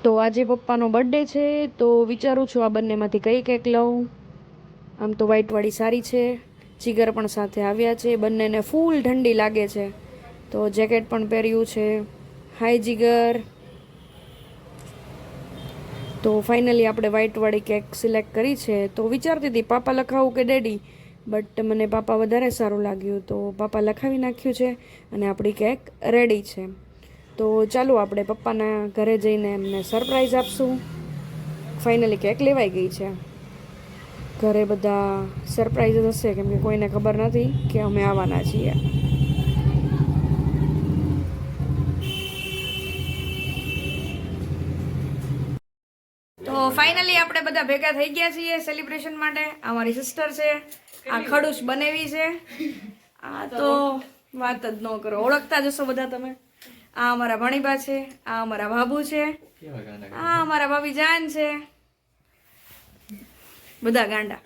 તો આજે પપ્પાનો બર્થડે છે, તો વિચારું છું આ બંનેમાંથી કઈ કેક લઉં. આમ તો વ્હાઈટવાળી સારી છે. જીગર પણ સાથે આવ્યા છે, બંનેને ફૂલ ઠંડી લાગે છે, તો જેકેટ પણ પહેર્યું છે. હાય જીગર. તો ફાઇનલી આપણે વ્હાઈટવાળી કેક સિલેક્ટ કરી છે. તો વિચારતી હતી પાપા લખાવું કે ડેડી, બટ મને પાપા વધારે સારું લાગ્યું, તો પાપા લખાવી નાખ્યું છે અને આપણી કેક રેડી છે. તો ચાલો આપણે પપ્પાના ઘરે જઈને એમને સરપ્રાઈઝ આપશું. ફાઇનલી કેક લેવાઈ ગઈ છે. ઘરે બધા સરપ્રાઈઝ હશે, કેમ કે કોઈને ખબર નથી કે અમે આવવાના છીએ. તો ફાઇનલી આપણે બધા ભેગા થઈ ગયા છીએ સેલિબ્રેશન માટે. આ મારી સિસ્ટર છે, આ ખડૂસ બનેવી છે, આ તો વાત જ ન કરો, ઓળખતા જશો બધા તમે. આ અમારા ભણીબા છે, આ અમારા બાબુ છે, આ અમારા ભાભી જાન છે, બધા ગાંડા.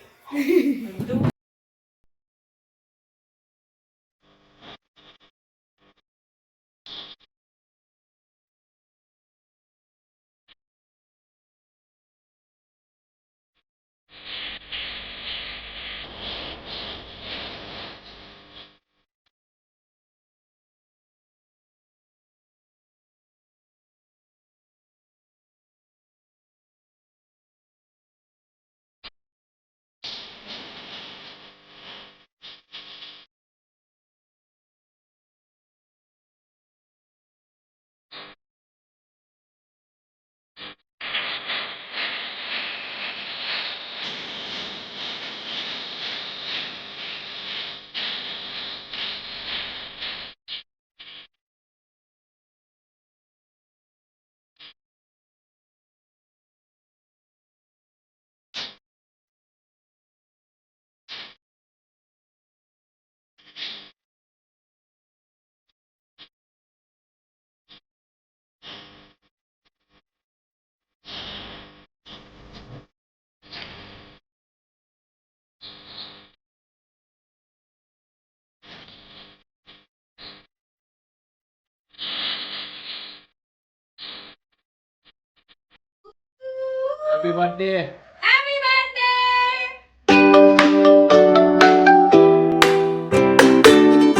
Happy birthday.